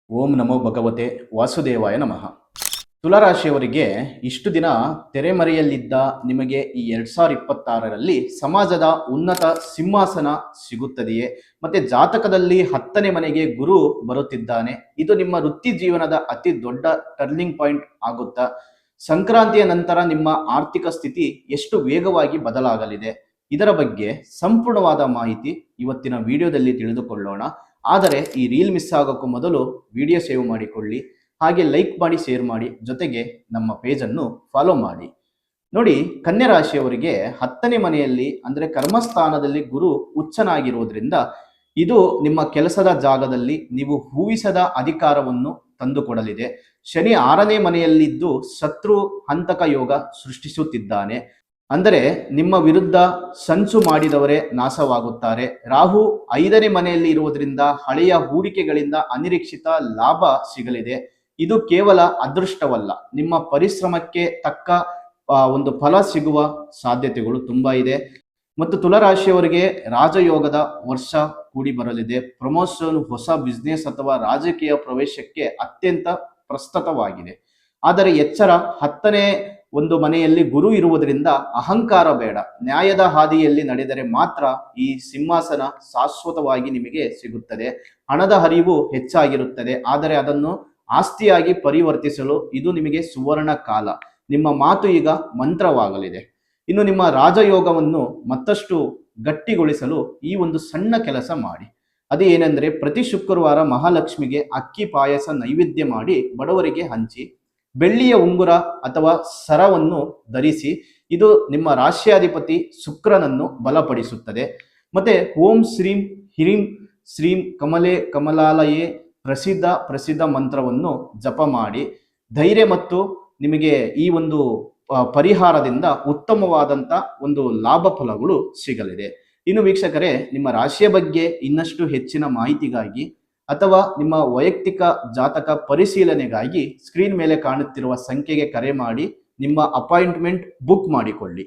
ಓಂ ನಮೋ ಭಗವತೆ ವಾಸುದೇವಾಯ ನಮಃ. ತುಲಾರಾಶಿಯವರಿಗೆ ಇಷ್ಟು ದಿನ ತೆರೆಮರೆಯಲ್ಲಿದ್ದ ನಿಮಗೆ ಈ 2026ರಲ್ಲಿ ಸಮಾಜದ ಉನ್ನತ ಸಿಂಹಾಸನ ಸಿಗುತ್ತದೆಯೇ? ಮತ್ತೆ ಜಾತಕದಲ್ಲಿ 10ನೇ ಮನೆಗೆ ಗುರು ಬರುತ್ತಿದ್ದಾನೆ. ಇದು ನಿಮ್ಮ ವೃತ್ತಿ ಜೀವನದ ಅತಿ ದೊಡ್ಡ ಟರ್ನಿಂಗ್ ಪಾಯಿಂಟ್ ಆಗುತ್ತಾ? ಸಂಕ್ರಾಂತಿಯ ನಂತರ ನಿಮ್ಮ ಆರ್ಥಿಕ ಸ್ಥಿತಿ ಎಷ್ಟು ವೇಗವಾಗಿ ಬದಲಾಗಲಿದೆ? ಇದರ ಬಗ್ಗೆ ಸಂಪೂರ್ಣವಾದ ಮಾಹಿತಿ ಇವತ್ತಿನ ವಿಡಿಯೋದಲ್ಲಿ ತಿಳಿದುಕೊಳ್ಳೋಣ. ಆದರೆ ಈ ರೀಲ್ ಮಿಸ್ ಆಗೋಕ್ಕೂ ಮೊದಲು ವಿಡಿಯೋ ಸೇವ್ ಮಾಡಿಕೊಳ್ಳಿ, ಹಾಗೆ ಲೈಕ್ ಮಾಡಿ, ಶೇರ್ ಮಾಡಿ, ಜೊತೆಗೆ ನಮ್ಮ ಪೇಜನ್ನು ಫಾಲೋ ಮಾಡಿ. ನೋಡಿ, ಕನ್ಯಾ ರಾಶಿಯವರಿಗೆ 10ನೇ ಮನೆಯಲ್ಲಿ ಅಂದರೆ ಕರ್ಮಸ್ಥಾನದಲ್ಲಿ ಗುರು ಉಚ್ಚನಾಗಿರುವುದರಿಂದ ಇದು ನಿಮ್ಮ ಕೆಲಸದ ಜಾಗದಲ್ಲಿ ನೀವು ಊಹಿಸದ ಅಧಿಕಾರವನ್ನು ತಂದುಕೊಡಲಿದೆ. ಶನಿ 6ನೇ ಮನೆಯಲ್ಲಿದ್ದು ಶತ್ರು ಹಂತಕ ಯೋಗ ಸೃಷ್ಟಿಸುತ್ತಿದ್ದಾನೆ. ಅಂದರೆ ನಿಮ್ಮ ವಿರುದ್ಧ ಸಂಚು ಮಾಡಿದವರೇ ನಾಶವಾಗುತ್ತಾರೆ. ರಾಹು 5ನೇ ಮನೆಯಲ್ಲಿ ಇರುವುದರಿಂದ ಹಳೆಯ ಹೂಡಿಕೆಗಳಿಂದ ಅನಿರೀಕ್ಷಿತ ಲಾಭ ಸಿಗಲಿದೆ. ಇದು ಕೇವಲ ಅದೃಷ್ಟವಲ್ಲ, ನಿಮ್ಮ ಪರಿಶ್ರಮಕ್ಕೆ ತಕ್ಕ ಒಂದು ಫಲ ಸಿಗುವ ಸಾಧ್ಯತೆಗಳು ತುಂಬಾ ಇದೆ. ಮತ್ತು ತುಲಾರಾಶಿಯವರಿಗೆ ರಾಜಯೋಗದ ವರ್ಷ ಕೂಡಿ ಬರಲಿದೆ. ಪ್ರಮೋಷನ್, ಹೊಸ ಬಿಸ್ನೆಸ್ ಅಥವಾ ರಾಜಕೀಯ ಪ್ರವೇಶಕ್ಕೆ ಅತ್ಯಂತ ಪ್ರಸ್ತುತವಾಗಿದೆ. ಆದರೆ ಎಚ್ಚರ, 10ನೇ ಒಂದು ಮನೆಯಲ್ಲಿ ಗುರು ಇರುವುದರಿಂದ ಅಹಂಕಾರ ಬೇಡ. ನ್ಯಾಯದ ಹಾದಿಯಲ್ಲಿ ನಡೆದರೆ ಮಾತ್ರ ಈ ಸಿಂಹಾಸನ ಶಾಶ್ವತವಾಗಿ ನಿಮಗೆ ಸಿಗುತ್ತದೆ. ಹಣದ ಹರಿವು ಹೆಚ್ಚಾಗಿರುತ್ತದೆ, ಆದರೆ ಅದನ್ನು ಆಸ್ತಿಯಾಗಿ ಪರಿವರ್ತಿಸಲು ಇದು ನಿಮಗೆ ಸುವರ್ಣ ಕಾಲ. ನಿಮ್ಮ ಮಾತು ಈಗ ಮಂತ್ರವಾಗಲಿದೆ. ಇನ್ನು ನಿಮ್ಮ ರಾಜಯೋಗವನ್ನು ಮತ್ತಷ್ಟು ಗಟ್ಟಿಗೊಳಿಸಲು ಈ ಒಂದು ಸಣ್ಣ ಕೆಲಸ ಮಾಡಿ. ಅದು ಏನೆಂದರೆ, ಪ್ರತಿ ಶುಕ್ರವಾರ ಮಹಾಲಕ್ಷ್ಮಿಗೆ ಅಕ್ಕಿ ಪಾಯಸ ನೈವೇದ್ಯ ಮಾಡಿ ಬಡವರಿಗೆ ಹಂಚಿ. ಬೆಳ್ಳಿಯ ಉಂಗುರ ಅಥವಾ ಸರವನ್ನು ಧರಿಸಿ. ಇದು ನಿಮ್ಮ ರಾಶ್ಯಾಧಿಪತಿ ಶುಕ್ರನನ್ನು ಬಲಪಡಿಸುತ್ತದೆ. ಮತ್ತೆ ಓಂ ಶ್ರೀಂ ಹ್ರೀಂ ಶ್ರೀಂ ಕಮಲೆ ಕಮಲಾಲಯೇ ಪ್ರಸಿದ್ಧ ಮಂತ್ರವನ್ನು ಜಪ ಮಾಡಿ. ಧೈರ್ಯ ಮತ್ತು ನಿಮಗೆ ಈ ಒಂದು ಪರಿಹಾರದಿಂದ ಉತ್ತಮವಾದಂಥ ಒಂದು ಲಾಭ ಫಲಗಳು ಸಿಗಲಿದೆ. ಇನ್ನು ವೀಕ್ಷಕರೇ, ನಿಮ್ಮ ರಾಶಿಯ ಬಗ್ಗೆ ಇನ್ನಷ್ಟು ಹೆಚ್ಚಿನ ಮಾಹಿತಿಗಾಗಿ ಅಥವಾ ನಿಮ್ಮ ವೈಯಕ್ತಿಕ ಜಾತಕ ಪರಿಶೀಲನೆಗಾಗಿ ಸ್ಕ್ರೀನ್ ಮೇಲೆ ಕಾಣುತ್ತಿರುವ ಸಂಖ್ಯೆಗೆ ಕರೆ ಮಾಡಿ ನಿಮ್ಮ ಅಪಾಯಿಂಟ್ಮೆಂಟ್ ಬುಕ್ ಮಾಡಿಕೊಳ್ಳಿ.